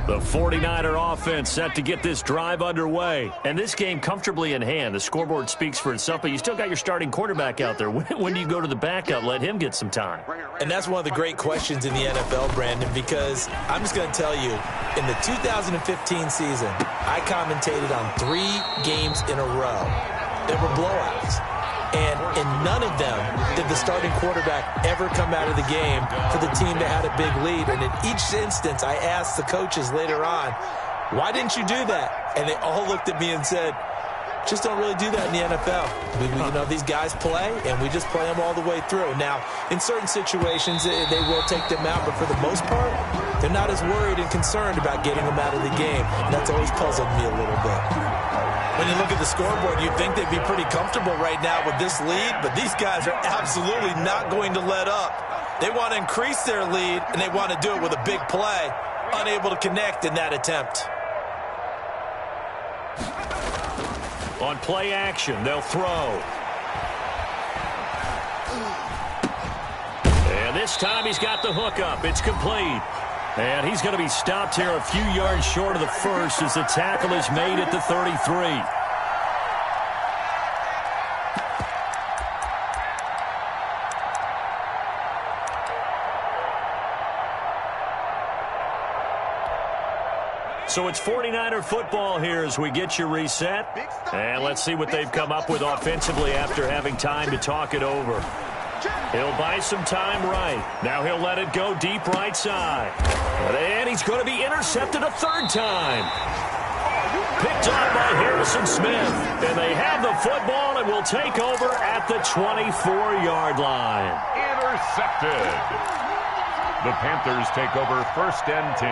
The 49er offense set to get this drive underway. And this game comfortably in hand. The scoreboard speaks for itself, but you still got your starting quarterback out there. When do you go to the backup? Let him get some time. And that's one of the great questions in the NFL, Brandon, because I'm just going to tell you, in the 2015 season, I commentated on 3 games in a row that were blowouts. And in none of them did the starting quarterback ever come out of the game for the team that had a big lead. And in each instance, I asked the coaches later on, why didn't you do that? And they all looked at me and said, just don't really do that in the NFL. You know, these guys play, and we just play them all the way through. Now, in certain situations, they will take them out, but for the most part, they're not as worried and concerned about getting them out of the game. And that's always puzzled me a little bit. When you look at the scoreboard, you'd think they'd be pretty comfortable right now with this lead, but these guys are absolutely not going to let up. They want to increase their lead, and they want to do it with a big play, unable to connect in that attempt. On play action, they'll throw. And this time he's got the hook up. It's complete. And he's going to be stopped here a few yards short of the first as the tackle is made at the 33. So it's 49er football here as we get you reset. And let's see what they've come up with offensively after having time to talk it over. He'll buy some time right. Now he'll let it go deep right side. And he's going to be intercepted a 3rd time. Picked up by Harrison Smith. And they have the football and will take over at the 24-yard line. Intercepted. The Panthers take over 1st and 10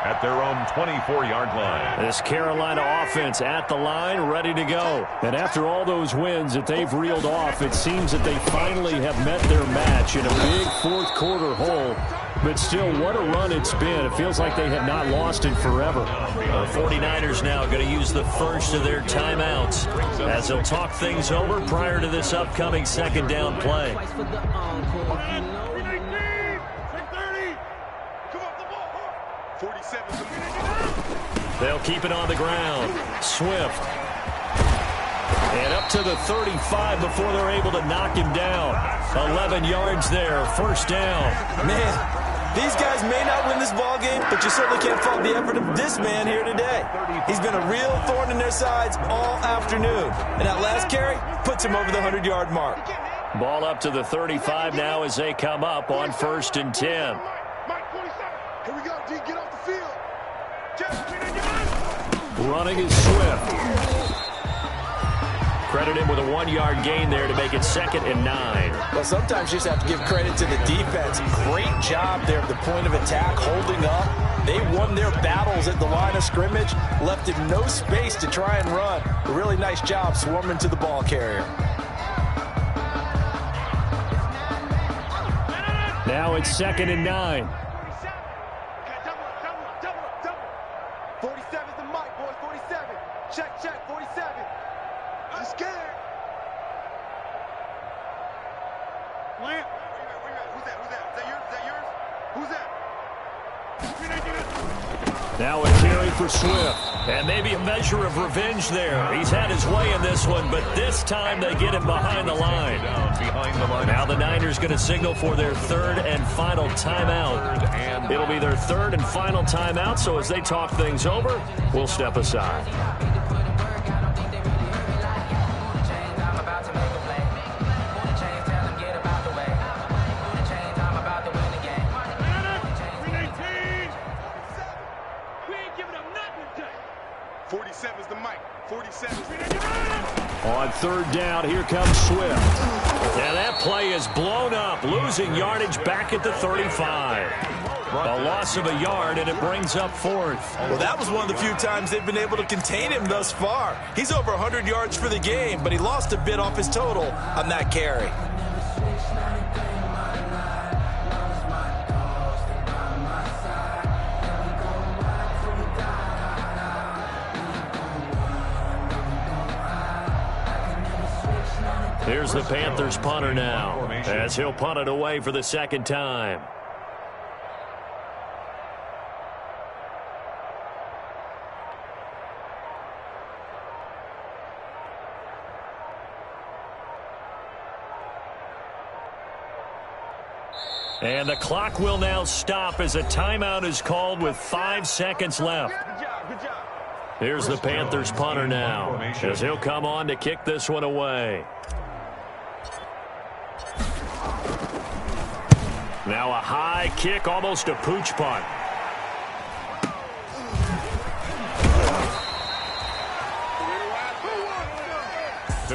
at their own 24-yard line. This Carolina offense at the line, ready to go. And after all those wins that they've reeled off, it seems that they finally have met their match in a big 4th quarter hole. But still, what a run it's been. It feels like they have not lost it forever. The 49ers now going to use the first of their timeouts as they'll talk things over prior to this upcoming 2nd down play. They'll keep it on the ground. Swift. And up to the 35 before they're able to knock him down. 11 yards there, 1st down. Man, these guys may not win this ball game, but you certainly can't fault the effort of this man here today. He's been a real thorn in their sides all afternoon. And that last carry puts him over the 100-yard mark. Ball up to the 35 now as they come up on 1st and 10. Here we go, D. Get off the field. Running is Swift. Credit him with a 1-yard gain there to make it 2nd and 9. Well, sometimes you just have to give credit to the defense. Great job there at the point of attack, holding up. They won their battles at the line of scrimmage, left him no space to try and run. A really nice job swarming to the ball carrier. Now it's 2nd and 9. 47's the mic, boys. 47. Check, 47. I'm scared. Where you at? Who's that? Is that yours? Who's that? Now a carry for Swift. And maybe a measure of revenge there. He's had his way in this one, but this time they get him behind the line. Now the Niners going to signal for their 3rd and final timeout. It'll be their 3rd and final timeout, so as they talk things over, we'll step aside. On 3rd down, here comes Swift. And that play is blown up, losing yardage back at the 35. A loss of a yard, and it brings up 4th. Well, that was one of the few times they've been able to contain him thus far. He's over 100 yards for the game, but he lost a bit off his total on that carry. Here's the Panthers punter now, as he'll punt it away for the 2nd time. And the clock will now stop as a timeout is called with 5 seconds left. Good job. Here's the Panthers punter now, as he'll come on to kick this one away. Now a high kick, almost a pooch punt.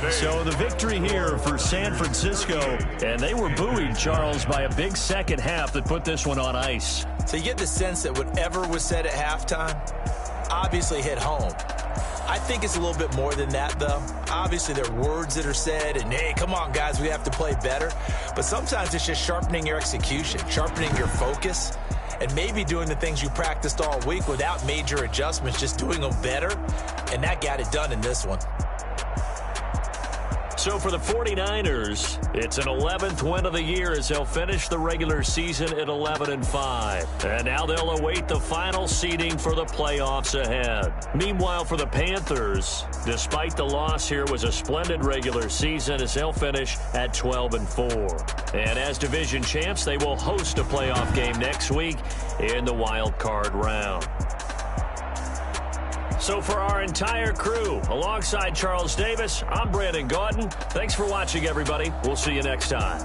So the victory here for San Francisco, and they were buoyed, Charles, by a big second half that put this one on ice. So you get the sense that whatever was said at halftime obviously hit home. I think it's a little bit more than that, though. Obviously, there are words that are said, and, hey, come on, guys, we have to play better. But sometimes it's just sharpening your execution, sharpening your focus, and maybe doing the things you practiced all week without major adjustments, just doing them better, and that got it done in this one. So for the 49ers, it's an 11th win of the year as they'll finish the regular season at 11-5. And now they'll await the final seeding for the playoffs ahead. Meanwhile, for the Panthers, despite the loss here, was a splendid regular season as they'll finish at 12-4. And as division champs, they will host a playoff game next week in the wild card round. So for our entire crew, alongside Charles Davis, I'm Brandon Gaudin. Thanks for watching, everybody. We'll see you next time.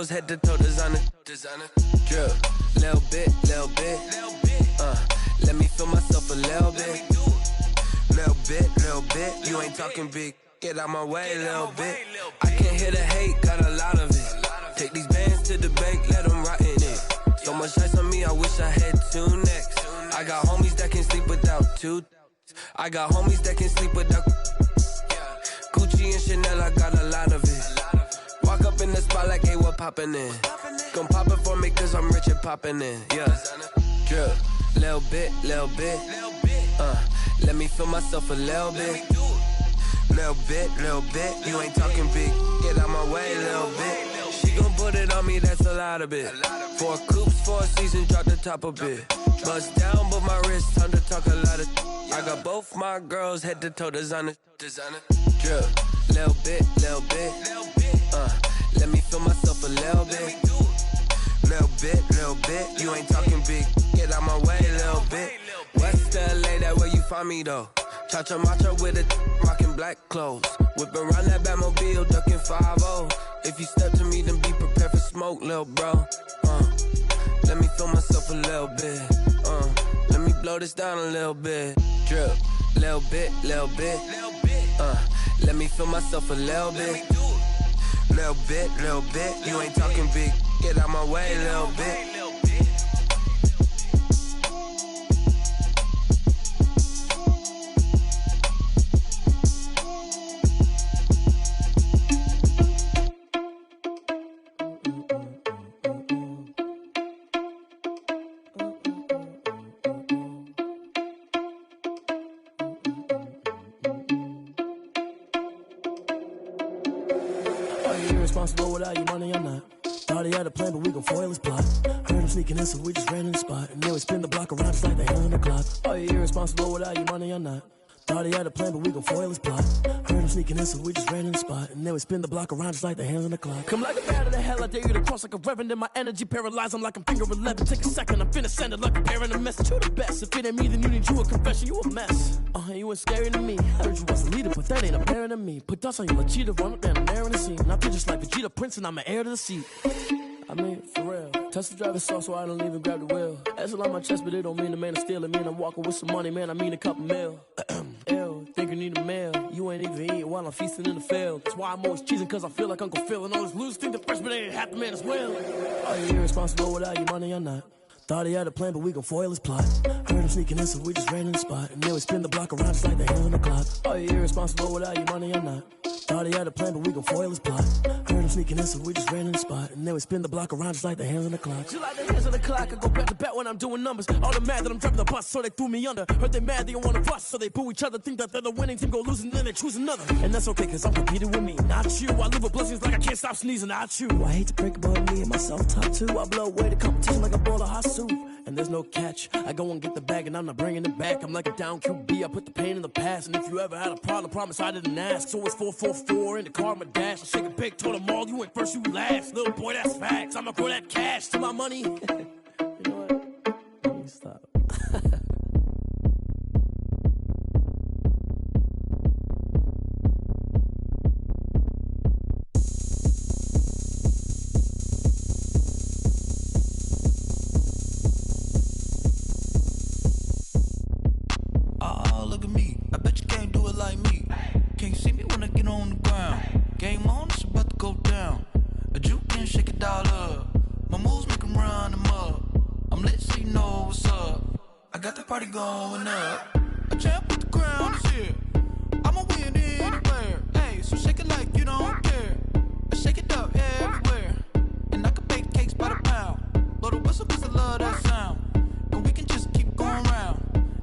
Head to toe designer, drip, little bit, let me feel myself a little bit, you ain't talking big, get out my way, little bit, I can't hear the hate, got a lot of it, take these bands to the bank, let them rot in it, so much ice on me, I wish I had 2 necks, I got homies that can sleep without 2, I got homies that can sleep without, Gucci and Chanel, I got a lot of it. Walk up in the spot like, hey, what poppin' in? Gon' pop it for me cause I'm rich and poppin' in, yeah. Drip, little bit, let me feel myself a little bit. Little bit, you ain't talking big, get out my way, little bit. She He gon' put it on me, that's a lot of it. 4 coops, 4 seasons, drop the top a bit. Bust down, but my wrist, time to talk a lot of. I got both my girls head to toe designer. Drip, little bit. Let me feel myself a little bit. Little bit. You ain't talking big. Get out my way, little bit. West LA, that where you find me though. Cha-cha matcha with a rockin' black clothes. Whip around that Batmobile, ducking 5-0. If you step to me, then be prepared for smoke, little bro. Let me feel myself a little bit. Let me blow this down a little bit. Drip, little bit. Let me feel myself a little bit. Little bit. You ain't talking big. Get out my way, little bit. Irresponsible without your money, I'm not. Thought he had a plan, but we gon' foil his plot. Heard him sneaking in, so we just ran in the spot. And then we spin the block around just like the hand on the clock. Are you irresponsible without your money, I'm not. Thought he had a plan, but we gon' foil his plot. Heard him sneaking in, so we just ran in the spot. And then we spin the block around just like the hands on the clock. Come like a bat of the hell, I dare you to cross like a reverend. And my energy paralyzed, I'm like I'm finger 11. Take a second, I'm finna send it like a parent a message. You the best, if it ain't me, then you need you a confession. You a mess, you ain't scary to me. Heard you was a leader, but that ain't apparent to me. Put dust on you, cheetah, run up down the air in the scene. And I feel just like Vegeta Prince, and I'm an heir to the seat. I mean, for real. Touch the driver's sauce so I don't even grab the wheel. That's on my chest, but it don't mean the man is stealing. Man, I'm walking with some money, man, I mean a couple mil. Ew, think you need a meal. You ain't even eating while I'm feasting in the field. That's why I'm always cheesing, cause I feel like Uncle Phil. And all those losers think the freshman ain't half the man as well. Are you irresponsible without your money or not? Thought he had a plan, but we gon' foil his plot. Heard him sneaking in, so we just ran in the spot. And then we spin the block around just like the hands on the clock. Are you irresponsible without your money or not? Thought he had a plan, but we gon' foil his plot. Heard him sneaking in, so we just ran in the spot. And then we spin the block around just like the hands on the clock. Just like the hands on the clock, I go back to back when I'm doing numbers. All the mad that I'm driving the bus, so they threw me under. Heard they mad, they don't wanna bust, so they boo each other. Think that they're the winning team, go losing, then they choose another. And that's okay, cause I'm competing with me, not you. I live with blessings like I can't stop sneezing, not you. I hate to break about me and myself top two. I blow away the competition like a bowl of hot soup. And there's no catch, I go and get the bag and I'm not bringing it back. I'm like a down QB, I put the pain in the past. And if you ever had a problem, promise I didn't ask. So it's 444 in the car, my dash. I shake a big, told them all, you ain't first, you last. Little boy, that's facts, I'ma throw that cash to my money. You know what, let me stop. Party going up. A champ with the crown is here. I'ma win anywhere. Hey, so shake it like you don't care. I shake it up everywhere. And I can bake cakes by the pound. Blow the whistle cause I love that sound. And we can just keep going round.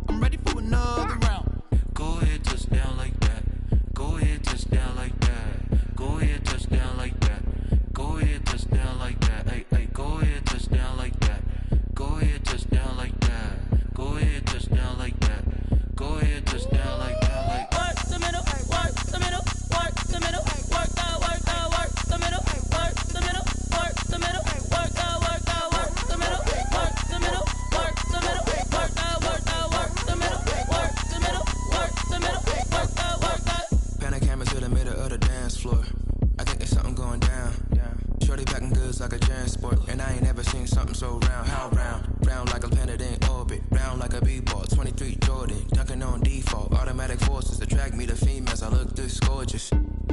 I'm ready for another round. Go ahead, touch down like that. Go ahead, touch down like that. Go ahead, touch down like that. Go ahead, touch down like that. Hey, hey, go ahead, touch down like that. Go ahead, touch down like that. Go ahead, touch down like that. Go ahead, touch down like that. Like work the middle, work the middle, work the middle, work the middle, work the middle, work the middle, work the middle, work the middle, work the middle, work the middle, work the middle, work the middle, work the. Pan a camera to the middle of the dance floor. I think there's something going down. Shorty packing goods like a transport, and I ain't never seen something so round. How round? Round like a planet in orbit, round like a b-ball. 23 Jordan, dunking on default. Automatic forces attract me to females. I look this gorgeous.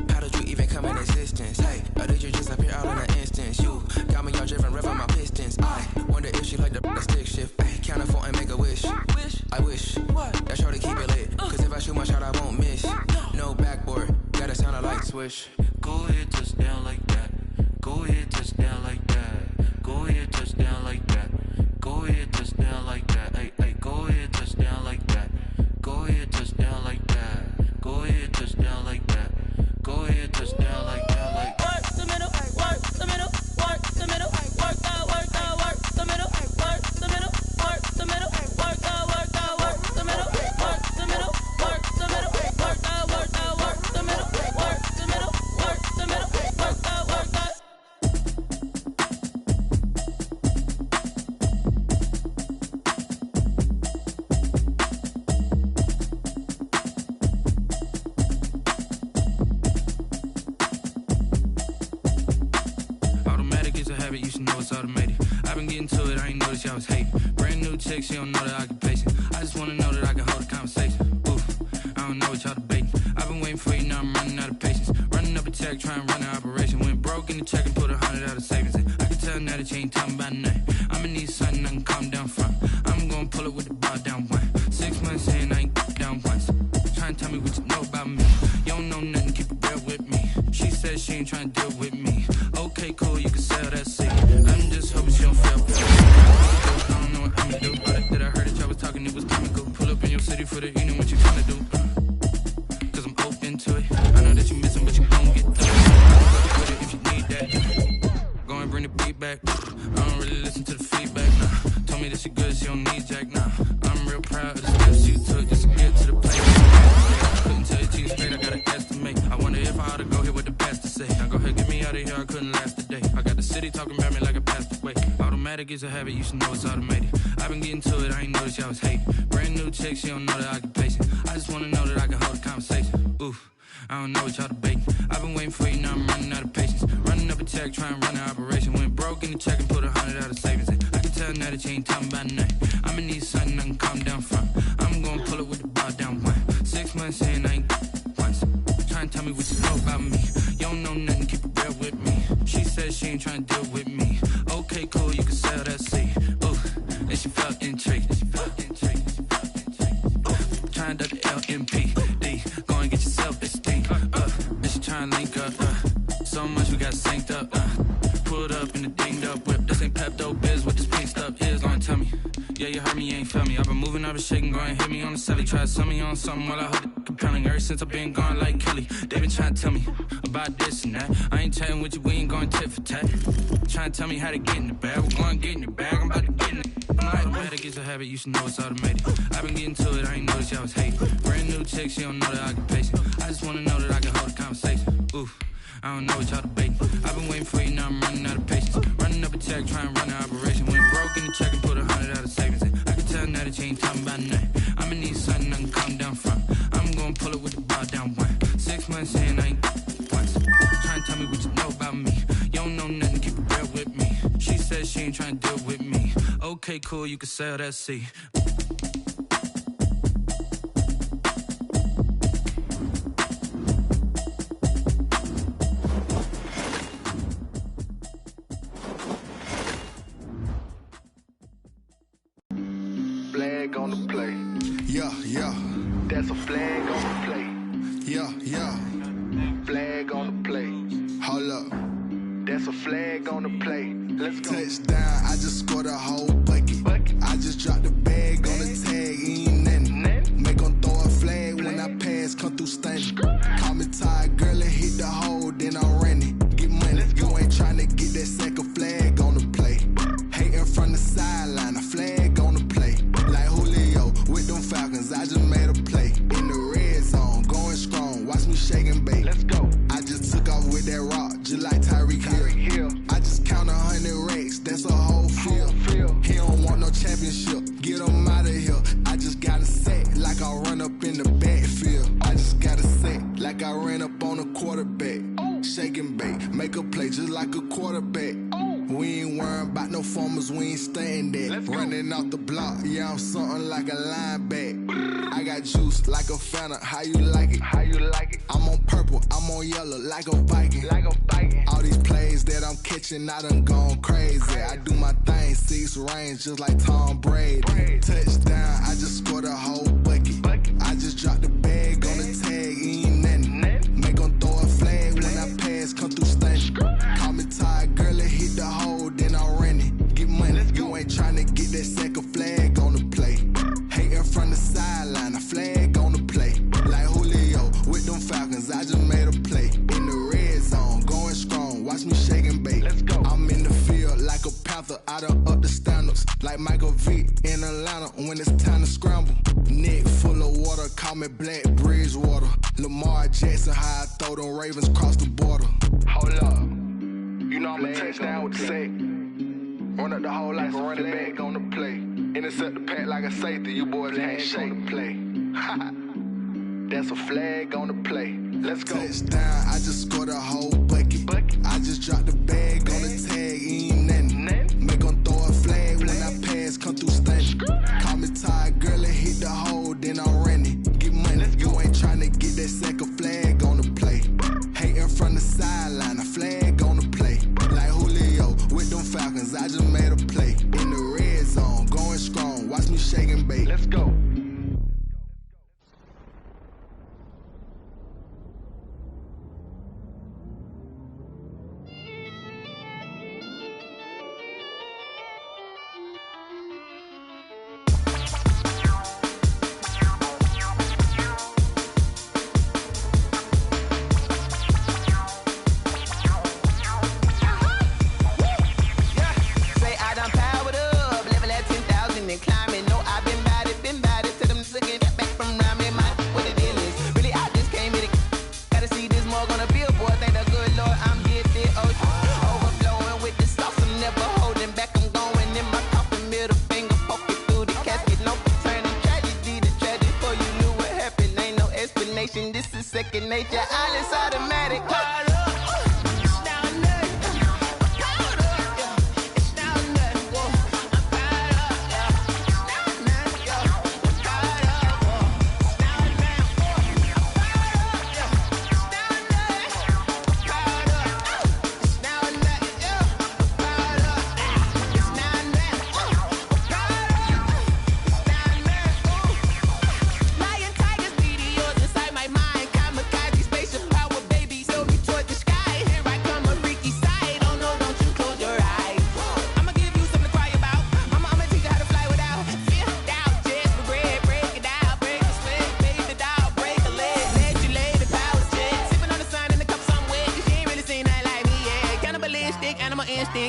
How did you even come in existence? Hey, or did you just appear out in an instance? You got me all driven, revving my pistons. I wonder if she like the stick shift. Hey, count a 4 and make a wish. I wish that shorty keep it lit. Cause if I shoot my shot, I won't miss. No backboard, gotta sound a light switch. Go ahead, touch down like that. Go ahead, touch down like that. Go ahead, touch down like that. Go ahead, touch down like that. Hey, hey, go ahead, touch down like that. Go ahead, touch down like that. Go ahead, touch down like that. Go ahead, touch down like that. Like work the middle, work the middle, she always hate. Brand new chick, she don't know the occupation. I just wanna know that I can hold a conversation. Oof, I don't know what y'all debating. I've been waiting for you, now I'm running out of patience. Running up a check, trying to run an operation. Went broke in the check and put 100 out of savings in. I can tell now that you ain't talking about nothing. I'ma need something I can calm down from. I'm gonna pull it with the bar down one. 6 months in, I ain't down once. Trying to tell me what you know about me. You don't know nothing, keep it real with me. She said she ain't trying to deal with me. Okay, cool, you can sell that seat. I'm just hoping she don't feel bad. I don't know what I'ma do. All that I heard that y'all was talking, it was comical. Pull up in your city for the evening, what you tryna do? Cause I'm open to it. I know that you missing, but you gon' get through it. With it if you need that. Go and bring the beat back. I don't really listen to the feedback, nah. Told me that she good, she don't need jack, nah. I'm real proud of the steps you took just to get to the place. Couldn't tell you to you straight, I gotta estimate. I wonder if I ought to go here with the best to say. Now go ahead, get me out of here, I couldn't last a day. I got the city talking about me like I passed away. Automatic is a habit, you should know it's automated. I've been getting to it, I ain't noticed y'all was hating. Brand new chick, she don't know the occupation. I just wanna know that I can hold a conversation. Oof, I don't know what y'all debating. I've been waiting for you, now I'm running out of patience. Running up a check, trying to run an operation. Went broke in the check and put 100 out of savings in. I can tell now that you ain't talking about nothing. I'ma need something I can calm down from. I'm gonna pull it with the bar down one. 6 months in, I ain't once. Trying to tell me what you know about me. You don't know nothing, keep it real with me. She said she ain't trying to deal with me. Okay, cool, you can sell that seat. Ooh, and she felt intrigued. Trying to duck the LMPD. Go and get yourself esteemed. And she trying to link up. So much we got synced up. Pulled up in the dinged up whip. This ain't Pepto Biz, what this pink stuff is. Long tell me. Yeah, you heard me, you ain't felt me. I've been moving, I've been shaking, go and hit me on the celly. Try to sell me on something while I heard it compelling. Ever since I've been gone like Kelly, they been trying to tell me about this and that. I ain't chatting with you, we ain't going tit for tat. Trying to tell me how to get in the bag. We're going to get in the bag, I'm about to get in it. Automatic is a habit, you should know it's automated. I've been getting to it, I ain't noticed y'all was hating. Brand new chick, she don't know the occupation. I just wanna know that I can hold a conversation. Oof, I don't know what y'all debating. I've been waiting for you, now I'm running out of patience. Running up a check, trying to run an operation. Went broke in the check and put 100 out of savings in. I can tell now that you ain't talking about nothing. I'ma need something I can calm down from. I'm gonna pull it with the bar down one. 6 months in, I ain't once. Trying to tell me what you know about me. You don't know nothing, keep it real with me. She said she ain't trying to deal with me. Okay, cool, you can sell that seat. Flag on the play. Yeah, yeah. That's a flag on the play. Yeah, yeah. Flag on the play. Hold up. That's a flag on the play. Let's go. Touchdown, I just scored a whole bucket. I just dropped the bag on the tag, ain't nothing. Make 'em throw a flag when I pass, come through stunning. Call me tired, girl, and hit the hole, then I'm running. Get money, you ain't tryna get that second flag on the play. Hating from the sideline, a flag on the play. Like Julio with them Falcons, I just made a play. In the red zone, going strong, watch me shake and bake. Let's go. I just took off with that rock, just like Tyreek Hill. I just count 100 racks, that's a whole field. He don't want no championship, get him out of here. I just got a set, like I run up in the backfield. I just got a set, like I ran up on a quarterback. Shake and bake, make a play just like a quarterback. We ain't worrying about no formers, we ain't staying there. Running off the block, yeah, I'm something like a linebacker. I got juice like a Fanta, how you like it? How you like it? I'm on purple, I'm on yellow, like a Viking. Like a Viking. All these plays that I'm catching, I done gone crazy. I do my thing, 6 range, just like Tom Brady. Touchdown, I just scored a whole bucket. I just dropped the bag on the tag, ain't nothing. Make 'em throw a flag when I pass, come through stunning. Call me tired, girl, and hit the hole, then I'm running. Get money, you ain't tryna get that second flag on the play. Hating from the sideline, a flag on the play. Like Julio with them Falcons, I just made a play. In the red zone, going strong, watch me shake and bake. Let's go. I'm in the field like a panther, I done up the standards. Like Michael Vick in Atlanta when it's time to scramble. Neck full of water, call me Black Bridgewater. Lamar Jackson, how I throw them Ravens cross the border. Hold up. You know I'm a touchdown with the sack. Run up the whole like a running back on the play. Intercept the pack like a safety, you boys can't shake the play. That's a flag on the play. Let's go. Touchdown, I just scored a whole bucket. I just dropped the bag on the tag, ain't nothing. Make 'em throw a flag when I pass. make your eyelids automatic.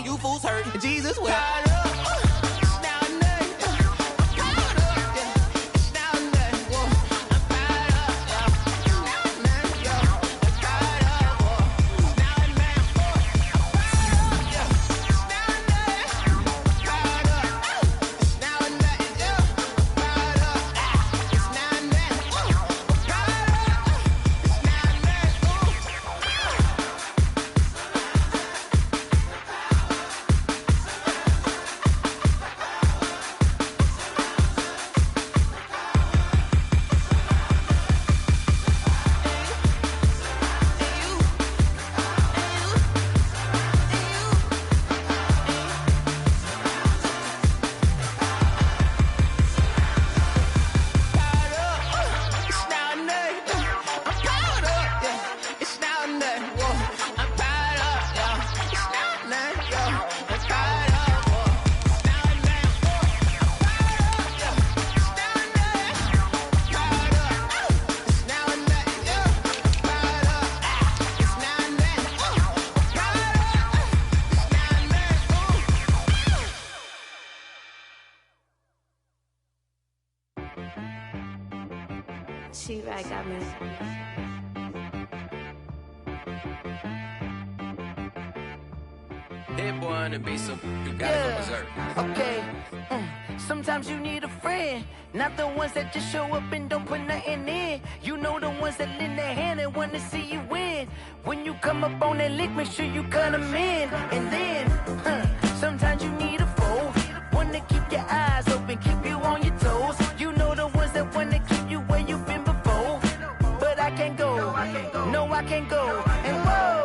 You fools hurt. Jesus will. She-Rag got me. Hit boy to be some, you gotta go berserk. Okay. Sometimes you need a friend, not the ones that just show up and don't put nothing in. You know the ones that lend their hand and want to see you win. When you come up on that lick, make sure you cut them in. And then, sometimes you need a foe, one to keep your eyes open, keep you on your toes. You know the ones that want to keep you where you've been before. But I can't go, no I can't go. And whoa.